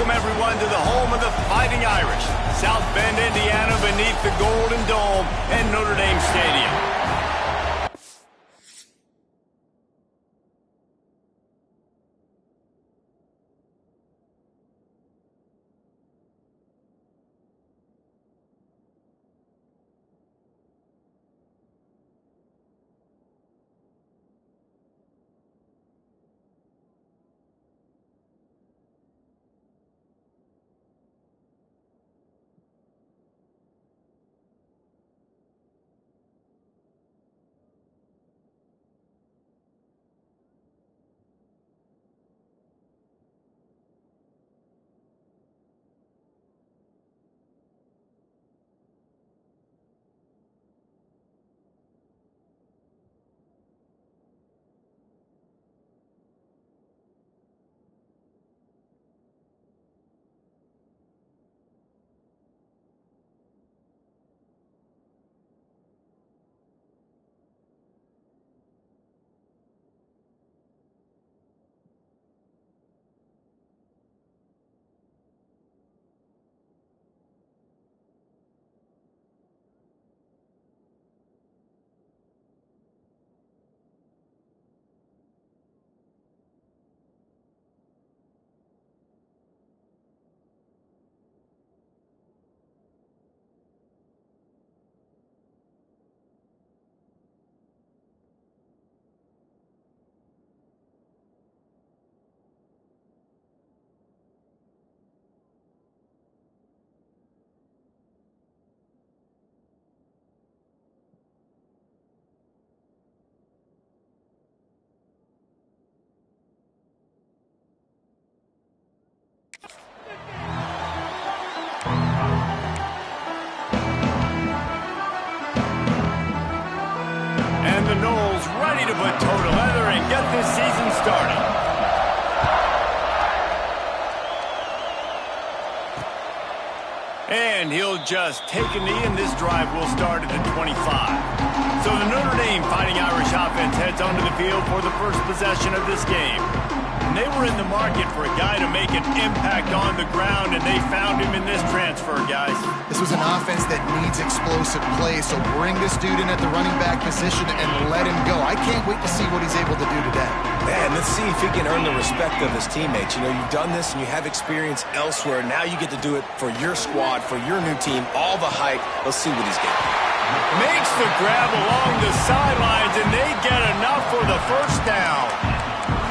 welcome everyone to the home of the Fighting Irish, South Bend, Indiana, beneath the Golden Dome at Notre Dame Stadium. And the Noles ready to put toe to leather and get this season started. And he'll just take a knee, and this drive will start at the 25. So the Notre Dame Fighting Irish offense heads onto the field for the first possession of this game. And they were in the market for a guy to make an impact on the ground, and they found him in this transfer, guys. This was an offense that needs explosive play, so bring this dude in at the running back position and let him go. I can't wait to see what he's able to do today. Man, let's see if he can earn the respect of his teammates. You know, you've done this and you have experience elsewhere. Now you get to do it for your squad, for your new team, all the hype. Let's see what he's getting. Makes the grab along the sidelines, and they get enough for the first down.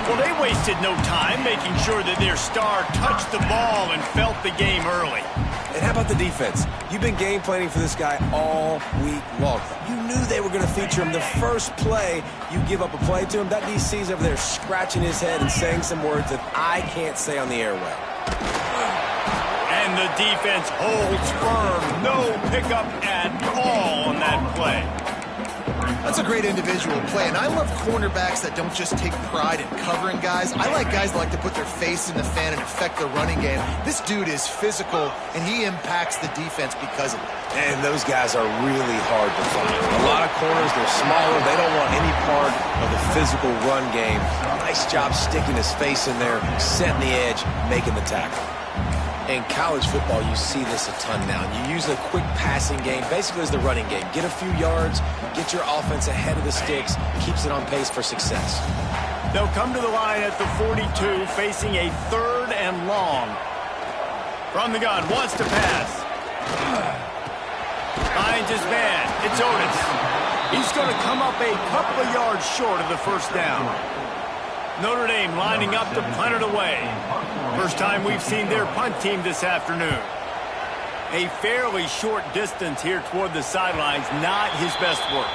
Well, they wasted no time making sure that their star touched the ball and felt the game early. And how about the defense? You've been game planning for this guy all week long. You knew they were going to feature him. The first play, you give up a play to him. That DC's over there scratching his head and saying some words that I can't say on the airway. And the defense holds firm. No pickup at all on that play. That's a great individual play, and I love cornerbacks that don't just take pride in covering guys. I like guys that like to put their face in the fan and affect the running game. This dude is physical, and he impacts the defense because of it. And those guys are really hard to find. A lot of corners, they're smaller. They don't want any part of the physical run game. Nice job sticking his face in there, setting the edge, making the tackle. In college football, you see this a ton now. You use a quick passing game, basically as the running game. Get a few yards, get your offense ahead of the sticks, keeps it on pace for success. They'll come to the line at the 42, facing a 3rd and long. From the gun, wants to pass. Finds his man. It's Otis. He's going to come up a couple of yards short of the first down. Notre Dame lining up to punt it away. First time we've seen their punt team this afternoon. A fairly short distance here toward the sidelines, not his best work.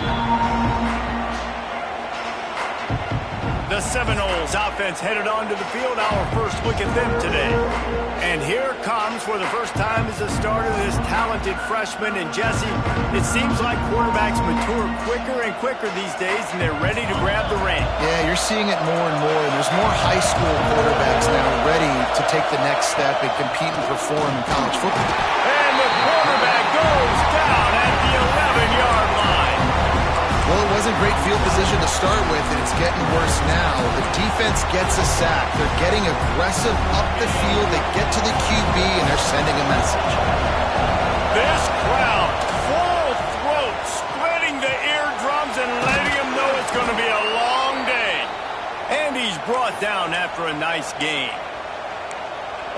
The Seminoles offense headed onto the field. Our first look at them today. And here comes, for the first time as a starter, this talented freshman. And Jesse, it seems like quarterbacks mature quicker and quicker these days, and they're ready to grab the reins. Yeah, you're seeing it more and more. There's more high school quarterbacks now ready to take the next step and compete and perform in college football. And the quarterback goes down at the 11-yard line. Well, it wasn't great field position to start with, and it's getting worse now. The defense gets a sack. They're getting aggressive up the field. They get to the QB, and they're sending a message. This crowd, full throat, splitting the eardrums and letting them know it's going to be a long day. And he's brought down after a nice game.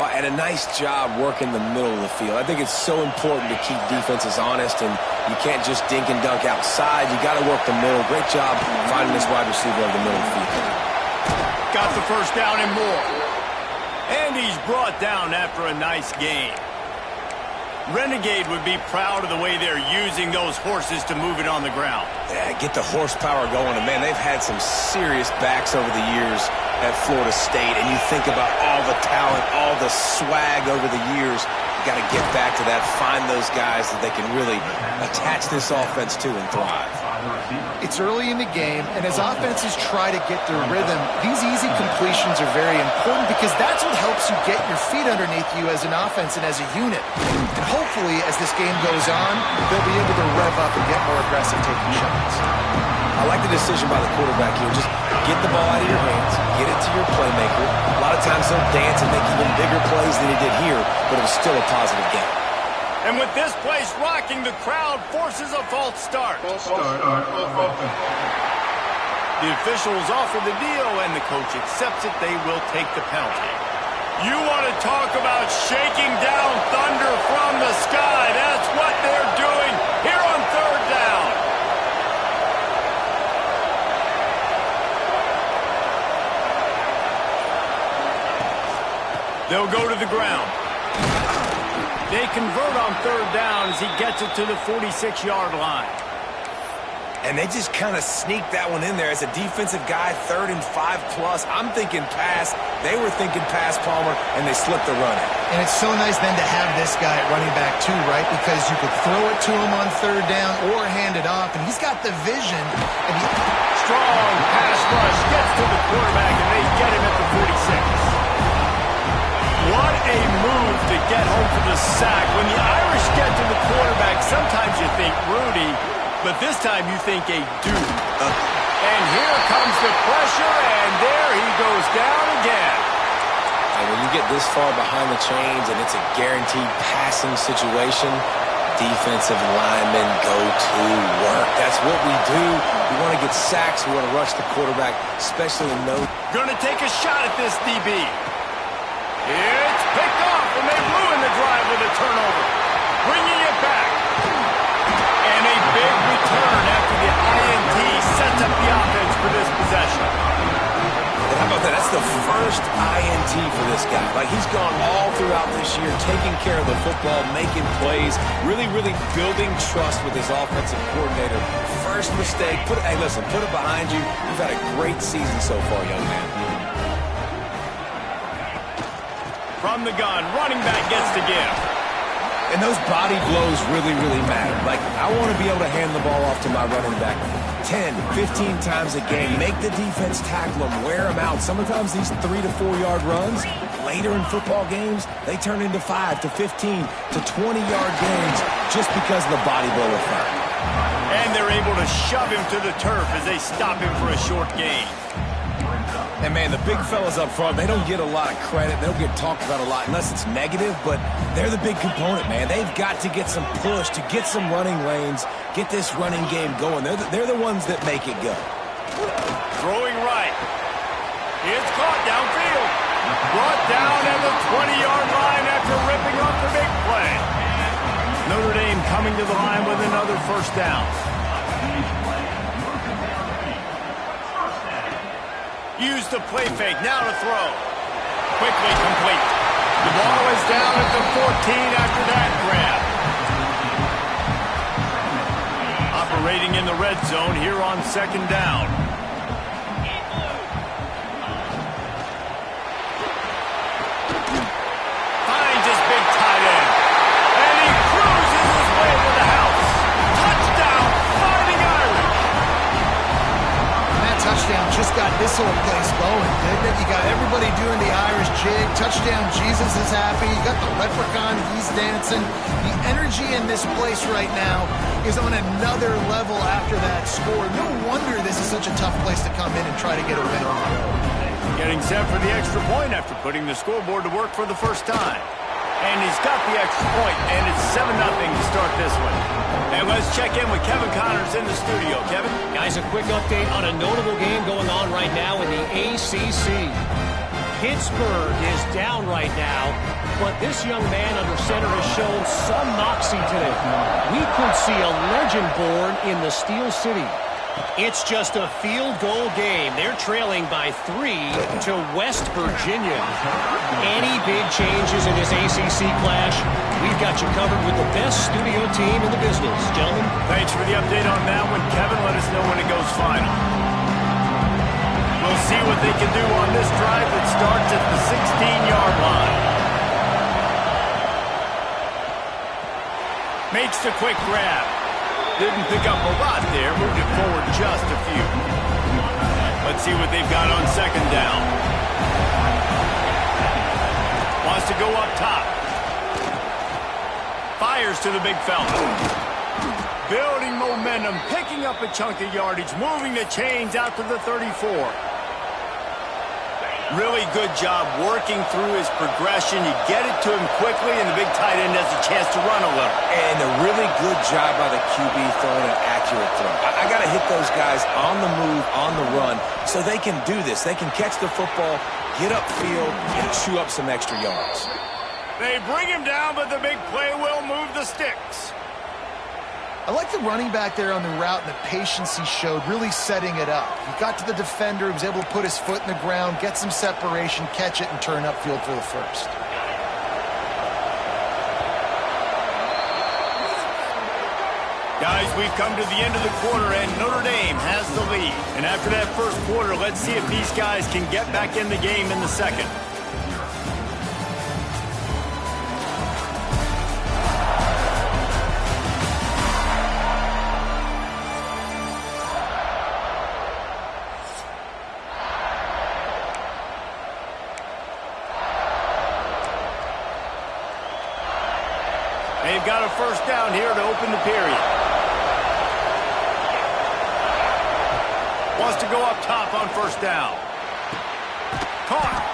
Well, and a nice job working the middle of the field. I think it's so important to keep defenses honest, and you can't just dink and dunk outside. You got to work the middle. Great job finding this wide receiver over the middle of the field. Got the first down and more. And he's brought down after a nice game. Renegade would be proud of the way they're using those horses to move it on the ground. Yeah, get the horsepower going. And, man, they've had some serious backs over the years at Florida State. And you think about all the talent, all the swag over the years. You got to get back to that, find those guys that they can really attach this offense to and thrive. It's early in the game, and as offenses try to get their rhythm, these easy completions are very important because that's what helps you get your feet underneath you as an offense and as a unit. And hopefully, as this game goes on, they'll be able to rev up and get more aggressive taking shots. I like the decision by the quarterback here. Just get the ball out of your hands, get it to your playmaker. A lot of times they'll dance and make even bigger plays than he did here, but it was still a positive game. And with this place rocking, the crowd forces a false start. False start. Offense. The officials offer the deal, and the coach accepts it. They will take the penalty. You want to talk about shaking down thunder from the sky. That's what they're doing here on third down. They'll go to the ground. They convert on third down as he gets it to the 46-yard line. And they just kind of sneaked that one in there as a defensive guy, 3rd and 5+. I'm thinking pass. They were thinking pass, Palmer, and they slipped the run out. And it's so nice then to have this guy at running back too, right? Because you could throw it to him on third down or hand it off, and he's got the vision. And strong pass rush gets to the quarterback, and they get him at the 46. What a move to get home for the sack. When the Irish get to the quarterback, sometimes you think Rudy, but this time you think a Duke. And here comes the pressure, and there he goes down again. And when you get this far behind the chains and it's a guaranteed passing situation, defensive linemen go to work. That's what we do. We want to get sacks. We want to rush the quarterback, especially in no. Going to take a shot at this DB. It's picked off, and they ruin the drive with a turnover. Bringing it back. And a big return after the INT sets up the offense for this possession. And how about that? That's the first INT for this guy. Like, he's gone all throughout this year, taking care of the football, making plays, really building trust with his offensive coordinator. First mistake. Hey, listen, put it behind you. You've had a great season so far, young man. From the gun, running back gets to give. And those body blows really matter. Like, I want to be able to hand the ball off to my running back 10, 15 times a game. Make the defense tackle them, wear them out. Sometimes these 3 to 4 yard runs, later in football games, they turn into 5 to 15 to 20-yard games just because of the body blow effect. And they're able to shove him to the turf as they stop him for a short gain. And, man, the big fellas up front, they don't get a lot of credit. They don't get talked about a lot unless it's negative, but they're the big component, man. They've got to get some push, to get some running lanes, get this running game going. They're the ones that make it go. Throwing right. It's caught downfield. Brought down at the 20-yard line after ripping off the big play. Notre Dame coming to the line with another first down. Use the play fake, now to throw. Quickly complete. The ball is down at the 14 after that grab. Operating in the red zone here on second down. Finds his big tight end. And he cruises his way to the house. Touchdown, Fighting Irish. touchdown just got this whole place going, didn't it? You got everybody doing the Irish jig. Touchdown Jesus is happy. You got the leprechaun, he's dancing. The energy in this place right now is on another level after that score. No wonder this is such a tough place to come in and try to get a win on the road. Getting set for the extra point after putting the scoreboard to work for the first time. And he's got the extra point, and it's 7-0 to start this one. And let's check in with Kevin Connors in the studio. Kevin? Guys, a quick update on a notable game going on right now in the ACC. Pittsburgh is down right now, but this young man under center has shown some moxie today. We could see a legend born in the Steel City. It's just a field goal game. They're trailing by 3 to West Virginia. Any big changes in this ACC clash, we've got you covered with the best studio team in the business. Gentlemen. Thanks for the update on that one, Kevin. Let us know when it goes final. We'll see what they can do on this drive that starts at the 16-yard line. Makes the quick grab. Didn't pick up a lot there. Moved it forward just a few. Let's see what they've got on second down. Wants to go up top. Fires to the big fella. Building momentum, picking up a chunk of yardage, moving the chains out to the 34. Really good job working through his progression. You get it to him quickly, and the big tight end has a chance to run a little. And a really good job by the QB throwing an accurate throw. I got to hit those guys on the move, on the run, so they can do this. They can catch the football, get upfield, and chew up some extra yards. They bring him down, but the big play will move the sticks. I like the running back there on the route and the patience he showed, really setting it up. He got to the defender, he was able to put his foot in the ground, get some separation, catch it, and turn upfield for the first. Guys, we've come to the end of the quarter, and Notre Dame has the lead. And after that first quarter, let's see if these guys can get back in the game in the second. They've got a first down here to open the period. Wants to go up top on first down. Caught.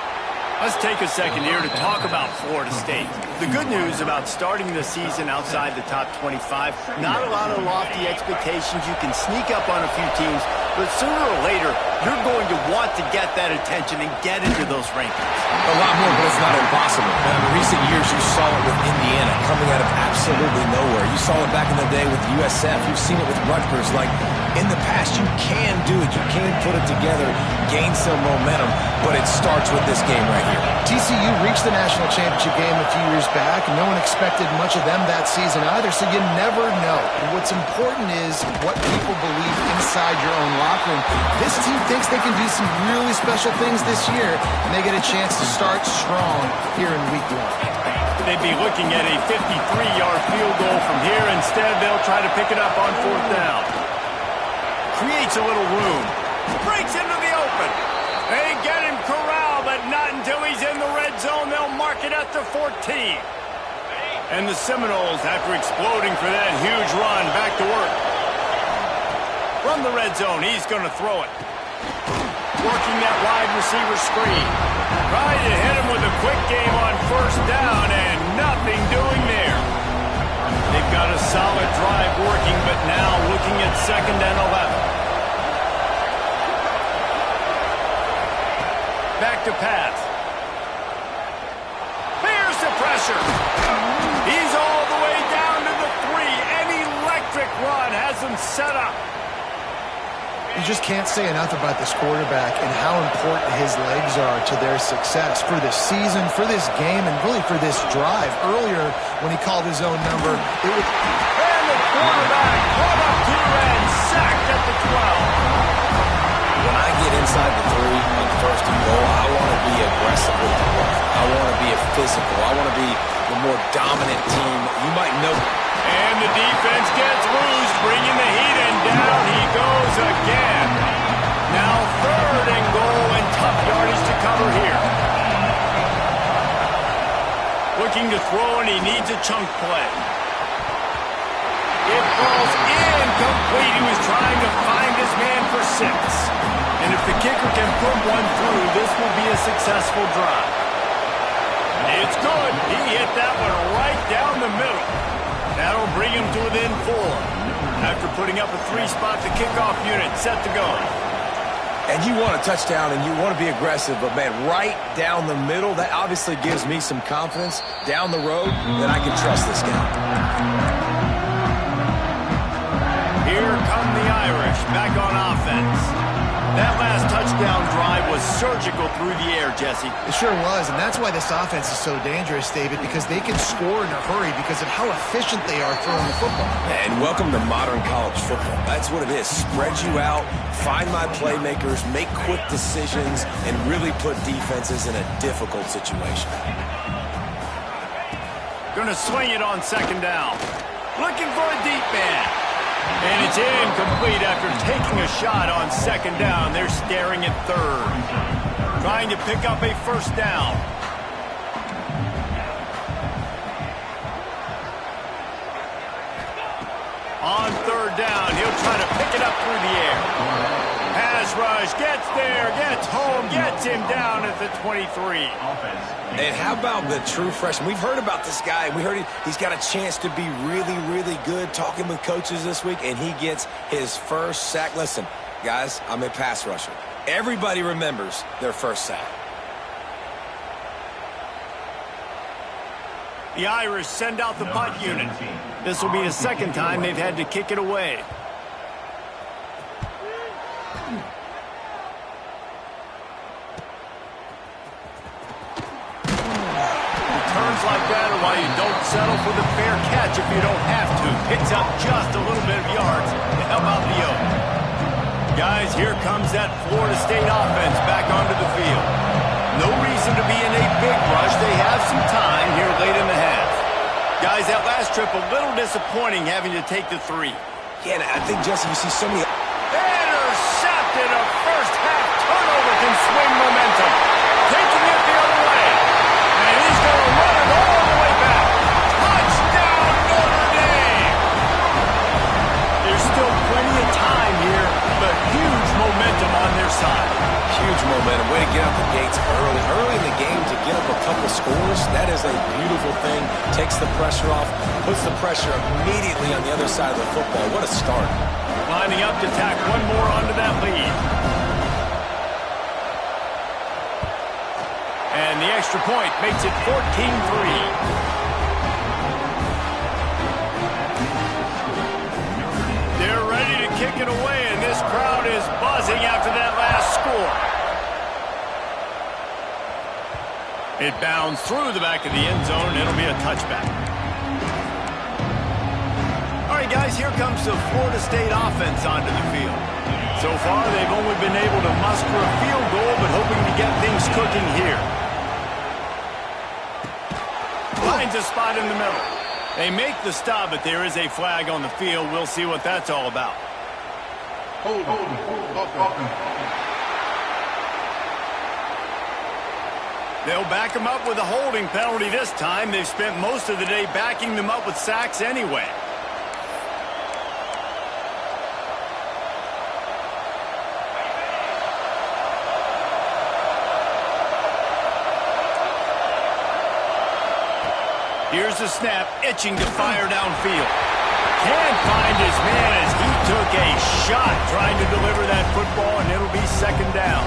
Let's take a second here to talk about Florida State. The good news about starting the season outside the top 25, not a lot of lofty expectations. You can sneak up on a few teams, but sooner or later, you're going to want to get that attention and get into those rankings. A lot more, but it's not impossible. Now, in recent years, you saw it with Indiana coming out of absolutely nowhere. You saw it back in the day with USF. You've seen it with Rutgers. Like, in the past, you can do it. You can put it together, gain some momentum, but it starts with this game right here. TCU reached the national championship game a few years back, and no one expected much of them that season either, so you never know. And what's important is what people believe inside your own locker room. This team thinks they can do some really special things this year, and they get a chance to start strong here in week 1. They'd be looking at a 53-yard field goal from here. Instead, they'll try to pick it up on fourth down. Creates a little room. Breaks into the open. They get him corralled, but not until he's in the red zone. They'll mark it at the 14. And the Seminoles, after exploding for that huge run, back to work. From the red zone, he's going to throw it. Working that wide receiver screen. Trying to hit him with a quick game on first down, and nothing doing there. They've got a solid drive working, but now looking at 2nd and 11. Back to pass. Here's the pressure. He's all the way down to the 3. An electric run has him set up. You just can't say enough about this quarterback and how important his legs are to their success for this season, for this game, and really for this drive. Earlier, when he called his own number, it was... And the quarterback caught up to and sacked at the 12. When I get inside the 3 on first and goal, I want to be aggressive with the run. I want to be a physical. I want to be the more dominant team. You might know. And the defense gets loose, bringing the heat, and down he goes again. Now 3rd and goal, and tough yardage to cover here. Looking to throw, and he needs a chunk play. It falls incomplete. He was trying to find his man for 6. And if the kicker can put one through, this will be a successful drive. It's good. He hit that one right down the middle. That'll bring him to within 4. After putting up a 3-spot, the kickoff unit set to go. And you want a touchdown and you want to be aggressive, but man, right down the middle, that obviously gives me some confidence down the road that I can trust this guy. Here come the Irish back on offense. That last touchdown drive was surgical through the air, Jesse. It sure was, and that's why this offense is so dangerous, David, because they can score in a hurry because of how efficient they are throwing the football. And welcome to modern college football. That's what it is. Spread you out, find my playmakers, make quick decisions, and really put defenses in a difficult situation. Gonna swing it on 2nd down. Looking for a deep man. And it's incomplete after taking a shot on 2nd down. They're staring at 3rd. Trying to pick up a 1st down. On 3rd down, he'll try to pick it up through the air. Pass rush, gets there, gets home, gets him down at the 23. And how about the true freshman? We've heard about this guy. We heard he's got a chance to be really, really good, talking with coaches this week, and he gets his first sack. Listen, guys, I'm a pass rusher. Everybody remembers their first sack. The Irish send out the punt unit. This will be the 2nd time they've had to kick it away. Returns like that are why you don't settle for the fair catch if you don't have to. Picks up just a little bit of yards to help out the Oak. Guys, here comes that Florida State offense back onto the field. No reason to be in a big rush. They have some time here late in the half. Guys, that last trip a little disappointing having to take the 3. Yeah, and I think, Jesse, you see so many... Intercepted. A first-half turnover can swing momentum. Taking it the other way. And he's going to run it all the way back. Touchdown, Notre Dame! There's still plenty of time here, but huge momentum on their side. Huge momentum. Way to get out the gates early. Early in the game to get up a couple scores, that is a beautiful thing. Takes the pressure off, puts the pressure immediately on the other side of the football. What a start. Lining up to tack one more onto that lead. And the extra point makes it 14-3. They're ready to kick it away, and this crowd is buzzing after that last score. It bounds through the back of the end zone, and it'll be a touchback. All right, guys, here comes the Florida State offense onto the field. So far, they've only been able to muster a field goal, but hoping to get things cooking here. Finds a spot in the middle. They make the stop, but there is a flag on the field. We'll see what that's all about. Hold. They'll back them up with a holding penalty this time. They've spent most of the day backing them up with sacks anyway. Here's the snap, itching to fire downfield. Can't find his man as he took a shot trying to deliver that football, and it'll be 2nd down.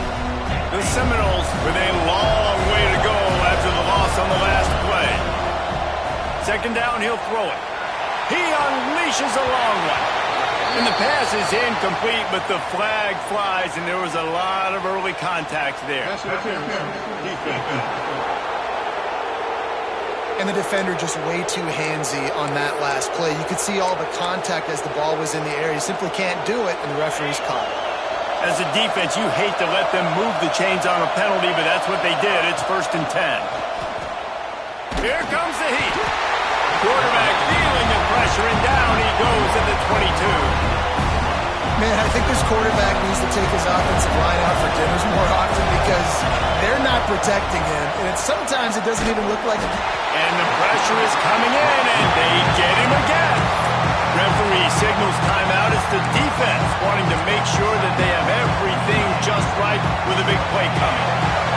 The Seminoles with a long way to go after the loss on the last play. 2nd down, he'll throw it. He unleashes a long one. And the pass is incomplete, but the flag flies, and there was a lot of early contact there. And the defender just way too handsy on that last play. You could see all the contact as the ball was in the air. You simply can't do it, and the referee's caught it. As a defense, you hate to let them move the chains on a penalty, but that's what they did. It's 1st and 10. Here comes the heat. Quarterback feeling the pressure, and down he goes at the 22. Man, I think this quarterback needs to take his offensive line out for dinners more often because they're not protecting him. And sometimes it doesn't even look like And the pressure is coming in, and they get him again. Referee signals timeout as the defense wanting to make sure that they have everything just right with a big play coming.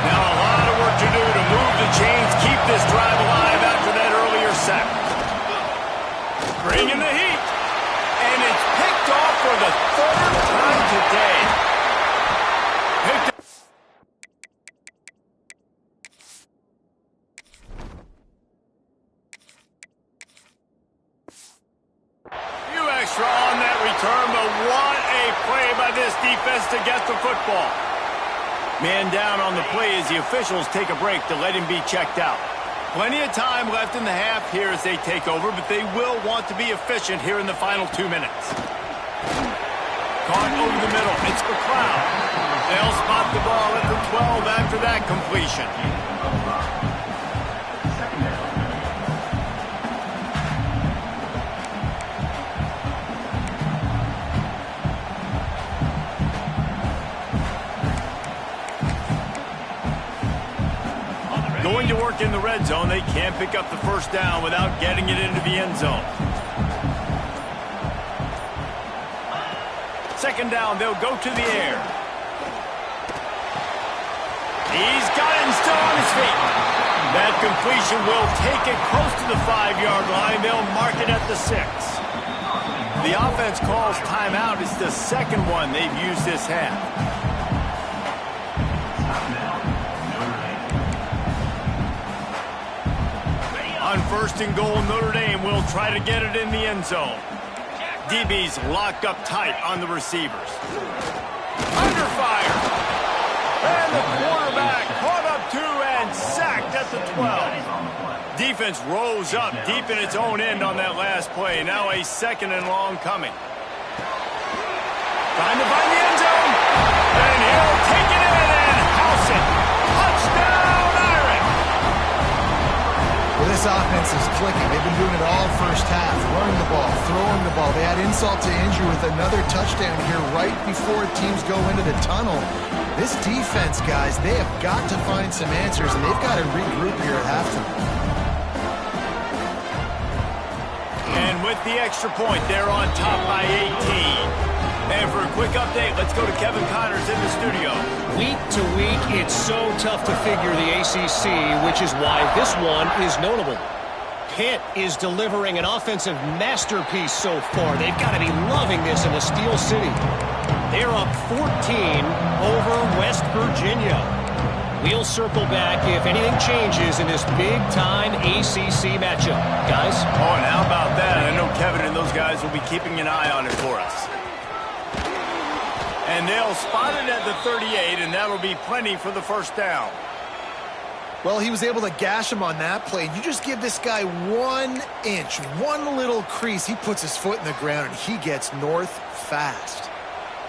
Now a lot of work to do to move the chains, keep this drive alive after that earlier sack. Bringing the heat. And it's picked off for the third time today. Picked up. Few extra on that return, but what a play by this defense to get the football. Man down on the play as the officials take a break to let him be checked out. Plenty of time left in the half here as they take over, but they will want to be efficient here in the final 2 minutes. Caught over the middle. It's McLeod. They'll spot the ball at the 12 after that completion. Going to work in the red zone. They can't pick up the first down without getting it into the end zone. Second down, they'll go to the air. He's got it and still on his feet. That completion will take it close to the 5-yard line. They'll mark it at the 6. The offense calls timeout. It's the second one they've used this half. On first and goal, Notre Dame will try to get it in the end zone. DB's locked up tight on the receivers. Under fire. And the quarterback caught up to and sacked at the 12. Defense rose up deep in its own end on that last play. Now a second and long coming. Trying to find the end zone. And he'll take it in and house it. Touchdown, Irish. Well, this offense is clicking. They've been doing it all first half. Running the ball, throwing the ball. They add insult to injury with another touchdown here right before teams go into the tunnel. This defense, guys, they have got to find some answers, and they've got to regroup here at halftime. And with the extra point, they're on top by 18. And for a quick update, let's go to Kevin Connors in the studio. Week to week, it's so tough to figure the ACC, which is why this one is notable. Pitt is delivering an offensive masterpiece so far. They've got to be loving this in the Steel City. They're up 14 over West Virginia. We'll circle back if anything changes in this big-time ACC matchup. Guys? Oh, and how about that? I know Kevin and those guys will be keeping an eye on it for us. And they'll spot it at the 38, and that'll be plenty for the first down. Well, he was able to gash him on that play. You just give this guy 1 inch, one little crease. He puts his foot in the ground, and he gets north fast.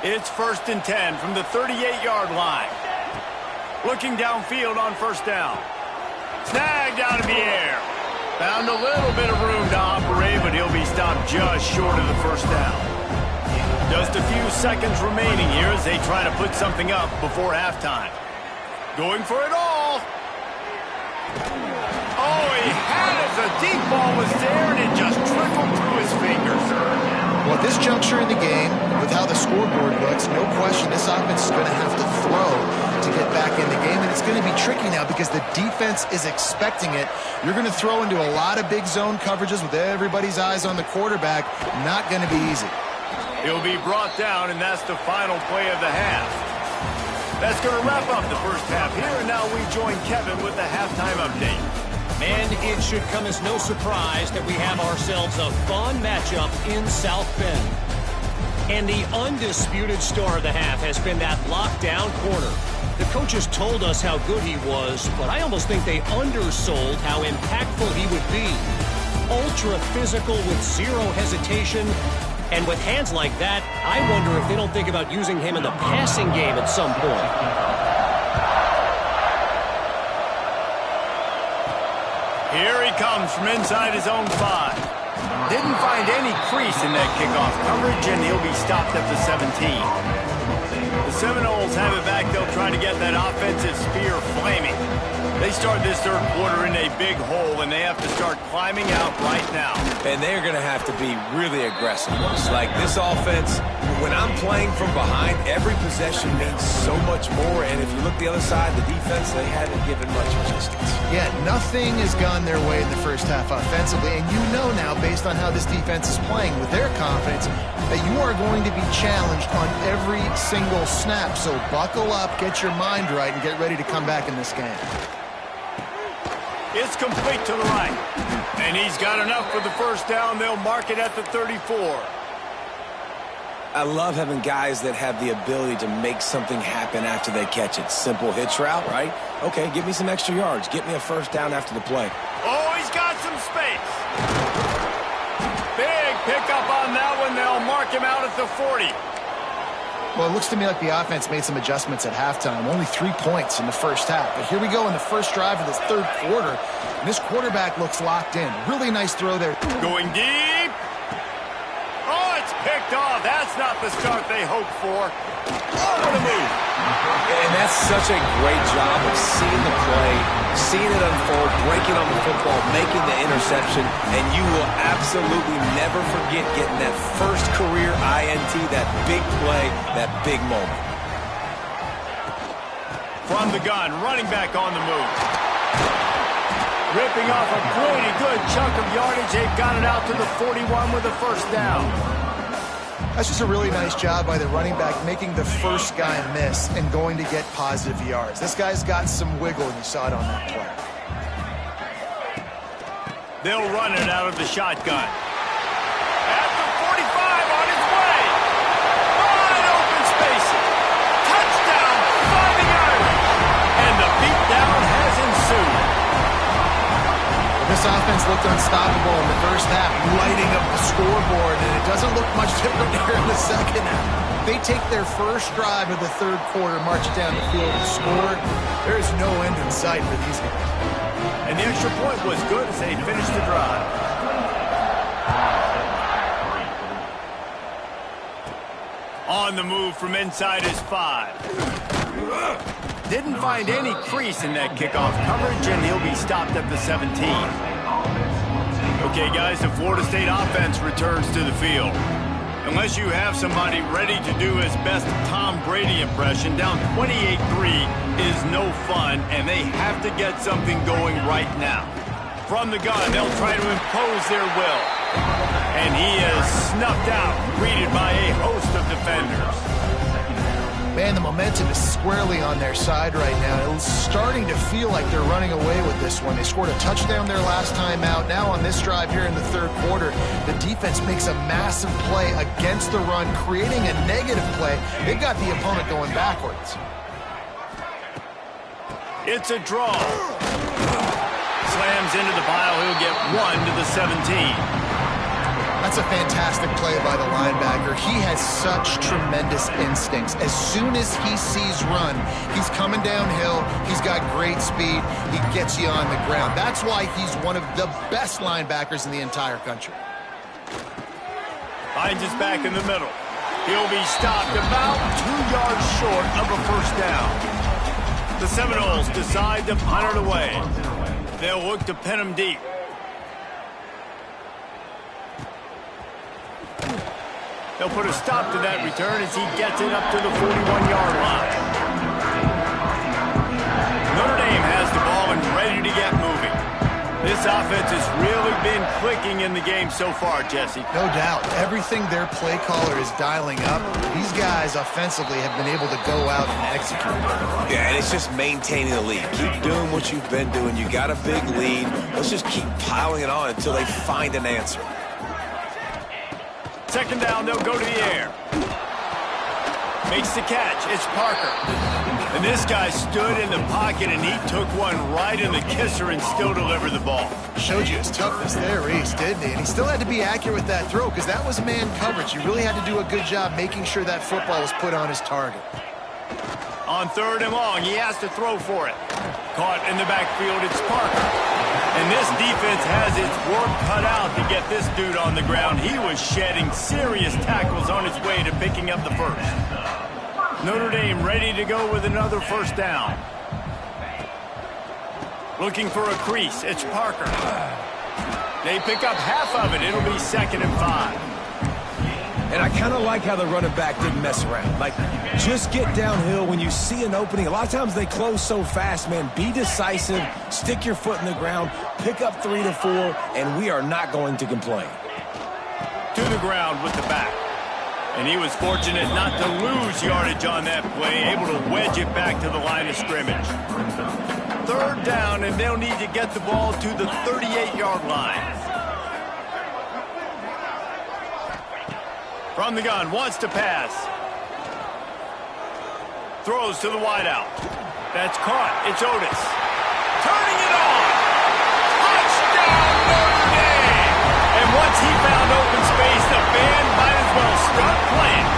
It's first and 10 from the 38-yard line. Looking downfield on first down. Snagged out of the air. Found a little bit of room to operate, but he'll be stopped just short of the first down. Just a few seconds remaining here as they try to put something up before halftime. Going for it all. Oh, he had it. The deep ball was there, and it just trickled through his fingers. Well, at this juncture in the game, with how the scoreboard looks, no question this offense is going to have to throw to get back in the game, and it's going to be tricky now because the defense is expecting it. You're going to throw into a lot of big zone coverages with everybody's eyes on the quarterback. Not going to be easy. He'll be brought down, and that's the final play of the half. That's going to wrap up the first half here, and now we join Kevin with the halftime update. And it should come as no surprise that we have ourselves a fun matchup in South Bend. And the undisputed star of the half has been that lockdown corner. The coaches told us how good he was, but I almost think they undersold how impactful he would be. Ultra physical with zero hesitation. And with hands like that, I wonder if they don't think about using him in the passing game at some point. Here he comes from inside his own 5. Didn't find any crease in that kickoff coverage, and he'll be stopped at the 17. The Seminoles have it back. They'll try to get that offensive spear flaming. They start this third quarter in a big hole, and they have to start climbing out right now. And they're going to have to be really aggressive. It's like this offense, when I'm playing from behind, every possession means so much more. And if you look the other side, the defense, they haven't given much resistance. Yeah, nothing has gone their way in the first half offensively. And you know now, based on how this defense is playing with their confidence, that you are going to be challenged on every single snap. So buckle up, get your mind right, and get ready to come back in this game. It's complete to the right. And he's got enough for the first down. They'll mark it at the 34. I love having guys that have the ability to make something happen after they catch it. Simple hitch route, right? Okay, give me some extra yards. Get me a first down after the play. Oh, he's got some space. Big pickup on that one. They'll mark him out at the 40. Well, it looks to me like the offense made some adjustments at halftime. Only 3 points in the first half. But here we go in the first drive of this third quarter. And this quarterback looks locked in. Really nice throw there. Going deep. Oh, it's picked off. That's not the start they hoped for. Oh, what a move. And that's such a great job of seeing the play, seeing it unfold, breaking on the football, making the interception, and you will absolutely never forget getting that first career INT, that big play, that big moment. From the gun, running back on the move. Ripping off a pretty good chunk of yardage. They've got it out to the 41 with a first down. That's just a really nice job by the running back making the first guy miss and going to get positive yards. This guy's got some wiggle, and you saw it on that play. They'll run it out of the shotgun. At the 45 on his way. Wide open spaces. Touchdown, 5-yard. And the beatdown has ensued. This offense looked unstoppable in the first half, lighting up the scoreboard, and it doesn't look much different here in the second half. They take their first drive of the third quarter, march it down the field, and score. There is no end in sight for these guys. And the extra point was good as they finished the drive. On the move from inside his 5. Didn't find any crease in that kickoff coverage, and he'll be stopped at the 17. Okay, guys, the Florida State offense returns to the field. Unless you have somebody ready to do his best Tom Brady impression, down 28-3 is no fun, and they have to get something going right now. From the gun, they'll try to impose their will. And he is snuffed out, greeted by a host of defenders. Man, the momentum is squarely on their side right now. It's starting to feel like they're running away with this one. They scored a touchdown their last time out. Now on this drive here in the third quarter, the defense makes a massive play against the run, creating a negative play. They've got the opponent going backwards. It's a draw. Slams into the pile. He'll get 1 to the 17. That's a fantastic play by the linebacker. He has such tremendous instincts. As soon as he sees run, he's coming downhill. He's got great speed. He gets you on the ground. That's why he's one of the best linebackers in the entire country. Finds his back in the middle. He'll be stopped about 2 yards short of a first down. The Seminoles decide to punt it away. They'll look to pin him deep. They'll put a stop to that return as he gets it up to the 41-yard line. Notre Dame has the ball and ready to get moving. This offense has really been clicking in the game so far, Jesse. No doubt. Everything their play caller is dialing up, these guys offensively have been able to go out and execute. Yeah, and it's just maintaining the lead. Keep doing what you've been doing. You got a big lead. Let's just keep piling it on until they find an answer. Second down, they'll go to the air. Makes the catch. It's Parker. And this guy stood in the pocket, and he took one right in the kisser and still delivered the ball. Showed you his toughness there, Reese, didn't he? And he still had to be accurate with that throw because that was man coverage. You really had to do a good job making sure that football was put on his target. On 3rd and long, he has to throw for it. Caught in the backfield, it's Parker. And this defense has its work cut out to get this dude on the ground. He was shedding serious tackles on his way to picking up the first. Notre Dame ready to go with another first down. Looking for a crease. It's Parker. They pick up half of it. It'll be 2nd and 5. And I kind of like how the running back didn't mess around. Like, just get downhill when you see an opening. A lot of times they close so fast, man. Be decisive, stick your foot in the ground, pick up 3 to 4, and we are not going to complain. To the ground with the back. And he was fortunate not to lose yardage on that play, able to wedge it back to the line of scrimmage. 3rd down, and they'll need to get the ball to the 38-yard line. From the gun, wants to pass. Throws to the wideout. That's caught. It's Otis. Turning it on. Touchdown, Notre Dame! And once he found open space, the band might as well start playing.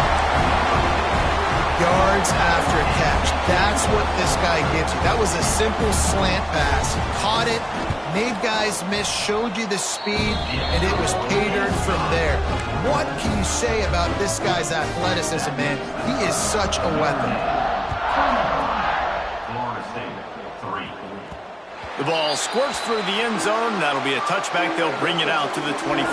Yards after catch. That's what this guy gives you. That was a simple slant pass. Caught it, made guys miss, showed you the speed, and it was pay dirt from there. What can you say about this guy's athleticism, man? He is such a weapon. The ball squirts through the end zone. That'll be a touchback. They'll bring it out to the 25.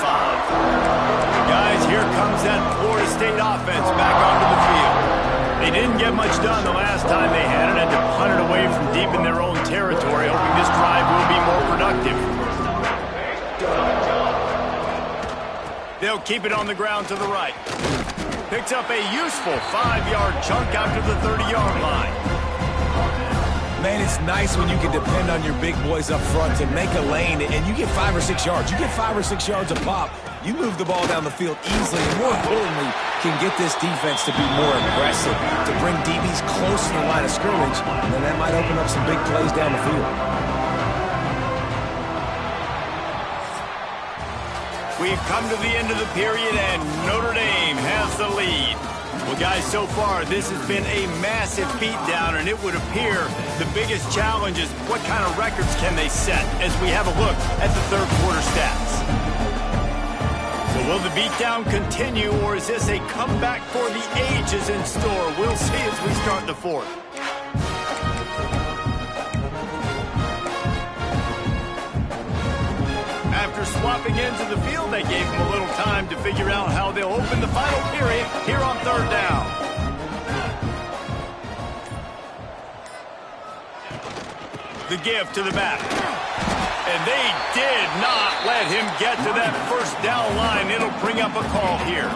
Guys, here comes that Florida State offense back onto the field. They didn't get much done the last time they had it, and to punt it away from deep in their own territory, hoping this drive will be more productive. They'll keep it on the ground to the right. Picks up a useful 5-yard chunk out to the 30-yard line. Man, it's nice when you can depend on your big boys up front to make a lane, and you get 5 or 6 yards. You get 5 or 6 yards a pop. You move the ball down the field easily, and more importantly, can get this defense to be more aggressive, to bring DBs close to the line of scrimmage, and then that might open up some big plays down the field. We've come to the end of the period, and Notre Dame has the lead. Well, guys, so far, this has been a massive beatdown, and it would appear the biggest challenge is what kind of records can they set as we have a look at the third quarter stats. So will the beatdown continue, or is this a comeback for the ages in store? We'll see as we start the fourth. After swapping into the field, they gave them a little time to figure out how they'll open the final period here on 3rd down. The give to the back. And they did not let him get to that 1st down line. It'll bring up a call here.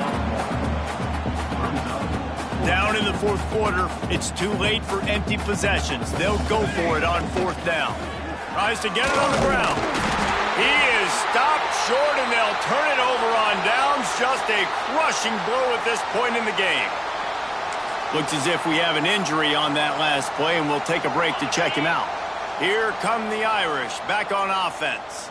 Down in the 4th quarter, it's too late for empty possessions. They'll go for it on 4th down. Tries to get it on the ground. He is stopped short, and they'll turn it over on downs. Just a crushing blow at this point in the game. Looks as if we have an injury on that last play, and we'll take a break to check him out. Here come the Irish back on offense.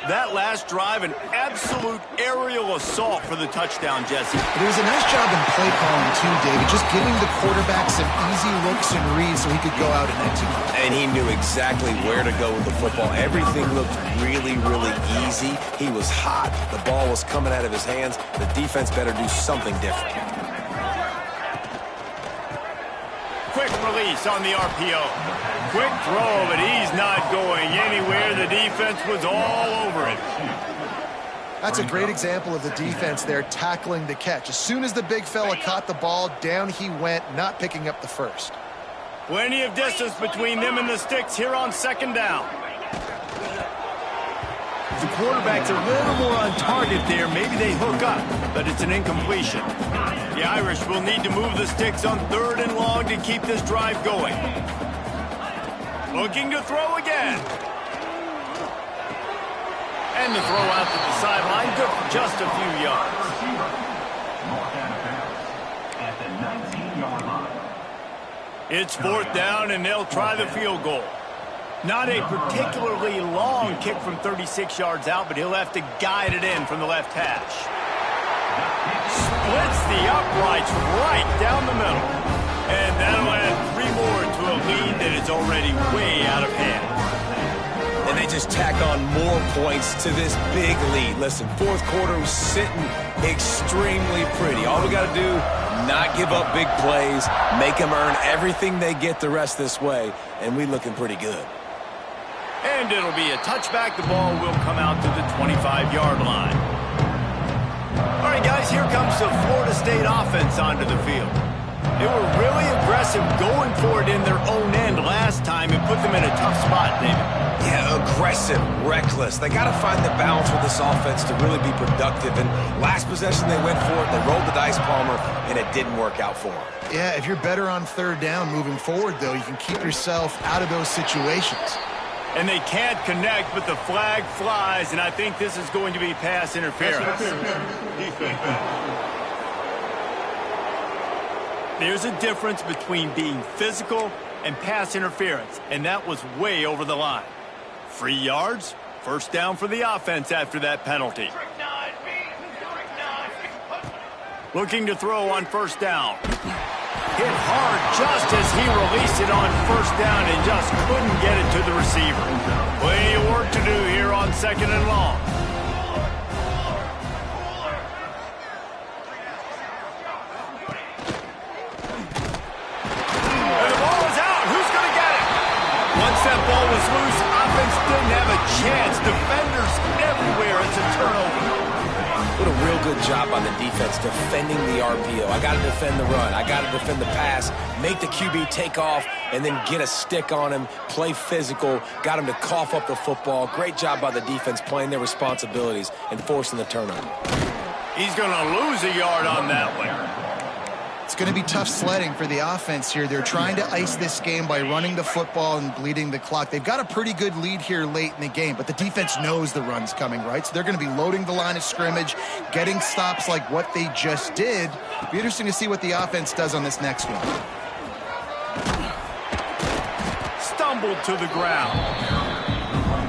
That last drive, an absolute aerial assault for the touchdown, Jesse. It was a nice job in play calling, too, David, just giving the quarterback some easy looks and reads so he could go out and execute. And he knew exactly where to go with the football. Everything looked really, really easy. He was hot. The ball was coming out of his hands. The defense better do something different. Quick release on the RPO. Quick throw, but he's not going anywhere. The defense was all over it. That's a great example of the defense there tackling the catch. As soon as the big fella caught the ball, down he went, not picking up the first. Plenty of distance between them and the sticks here on 2nd down. The quarterback's a little more on target there. Maybe they hook up, but it's an incompletion. The Irish will need to move the sticks on 3rd and long to keep this drive going. Looking to throw again. And the throw out to the sideline, good for just a few yards. It's 4th down, and they'll try the field goal. Not a particularly long kick from 36 yards out, but he'll have to guide it in from the left hash. Splits the uprights right down the middle. And that'll add 3 more to a lead that is already way out of hand. And they just tack on more points to this big lead. Listen, 4th quarter was sitting extremely pretty. All we got to do, not give up big plays, make them earn everything they get the rest this way, and we looking pretty good. And it'll be a touchback. The ball will come out to the 25-yard line. All right, guys, here comes the Florida State offense onto the field. They were really aggressive going for it in their own end last time and put them in a tough spot, David. Yeah, aggressive, reckless. They got to find the balance with this offense to really be productive. And last possession, they went for it. They rolled the dice, Palmer, and it didn't work out for them. Yeah, if you're better on third down moving forward, though, you can keep yourself out of those situations. And they can't connect, but the flag flies, and I think this is going to be pass interference. There's a difference between being physical and pass interference, and that was way over the line. 3 yards, first down for the offense after that penalty. Looking to throw on first down. Hit hard just as he released it on first down and just couldn't get it to the receiver. Plenty of work to do here on second and long. And the ball is out. Who's going to get it? Once that ball was loose, offense didn't have a chance. Defenders everywhere. It's a turnover. What a real good job on the defense defending the RPO. I got to defend the run. I got to defend the pass, make the QB take off, and then get a stick on him, play physical, got him to cough up the football. Great job by the defense playing their responsibilities and forcing the turnover. He's going to lose a yard on that one. It's going to be tough sledding for the offense here. They're trying to ice this game by running the football and bleeding the clock. They've got a pretty good lead here late in the game, but the defense knows the run's coming, right? So they're going to be loading the line of scrimmage, getting stops like what they just did. It'll be interesting to see what the offense does on this next one. Stumbled to the ground.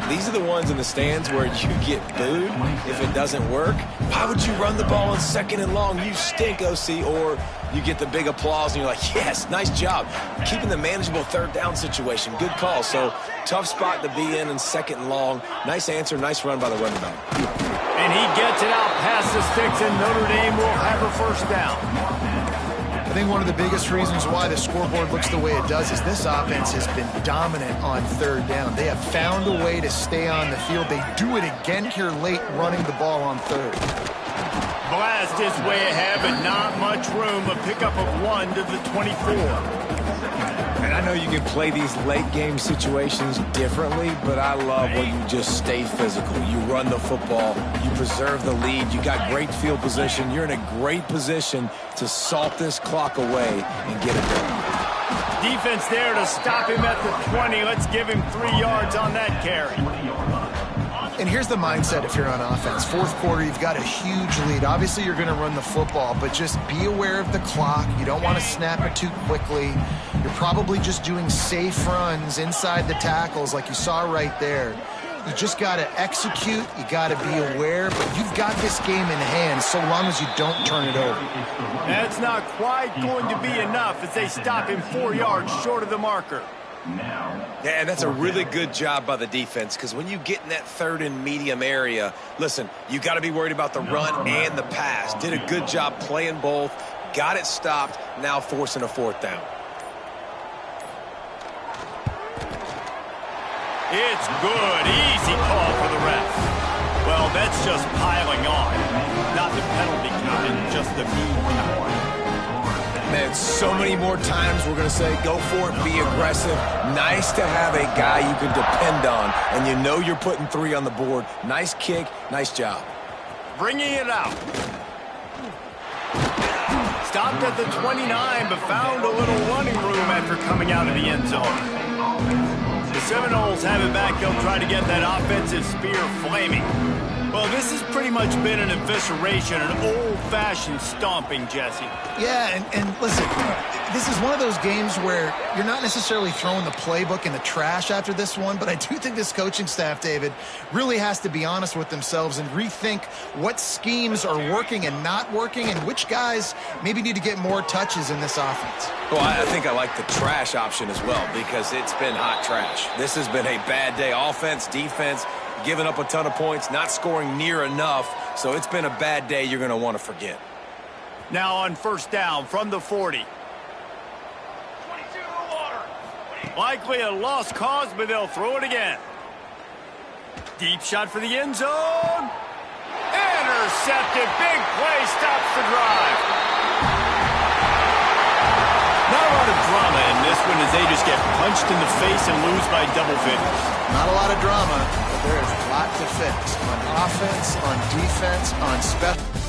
These are the ones in the stands where you get booed if it doesn't work. Why would you run the ball on second and long? You stink, OC. Or you get the big applause and you're like, yes, nice job. Keeping the manageable third down situation. Good call. So tough spot to be in second and long. Nice answer, nice run by the running back. And he gets it out past the sticks, and Notre Dame will have a first down. I think one of the biggest reasons why the scoreboard looks the way it does is this offense has been dominant on third down. They have found a way to stay on the field. They do it again here late, running the ball on third. Blast his way ahead, but not much room. A pickup of 1 to the 24. And I know you can play these late game situations differently, but I love when you just stay physical. You run the football, you preserve the lead, you got great field position. You're in a great position to salt this clock away and get it done. Defense there to stop him at the 20. Let's give him 3 yards on that carry. And here's the mindset if you're on offense. Fourth quarter, you've got a huge lead. Obviously, you're going to run the football, but just be aware of the clock. You don't want to snap it too quickly. You're probably just doing safe runs inside the tackles like you saw right there. You just got to execute. You got to be aware, but you've got this game in hand so long as you don't turn it over. That's not quite going to be enough as they stop him 4 yards short of the marker. Yeah, and that's a really good job by the defense, because when you get in that third and medium area, listen, you got to be worried about the run and the pass. Did a good job playing both, got it stopped, now forcing a fourth down. It's good. Easy call for the ref. Well, that's just piling on. Not the penalty count, just the mean count. Man, so many more times we're going to say, go for it, be aggressive. Nice to have a guy you can depend on, and you know you're putting 3 on the board. Nice kick, nice job. Bringing it out. Stopped at the 29, but found a little running room after coming out of the end zone. The Seminoles have it back. They'll try to get that offensive spear flaming. Well, this has pretty much been an evisceration, an old-fashioned stomping, Jesse. Yeah, and listen, this is one of those games where you're not necessarily throwing the playbook in the trash after this one, but I do think this coaching staff, David, really has to be honest with themselves and rethink what schemes are working and not working and which guys maybe need to get more touches in this offense. Well, I think I like the trash option as well, because it's been hot trash. This has been a bad day. Offense, defense, giving up a ton of points, not scoring near enough. So it's been a bad day you're going to want to forget. Now on first down from the 40. Likely a lost cause, but they'll throw it again. Deep shot for the end zone. Intercepted. Big play. Stops the drive. Not a lot of drama in this one as they just get punched in the face and lose by double figures. Not a lot of drama, but there is a lot to fix on offense, on defense, on special.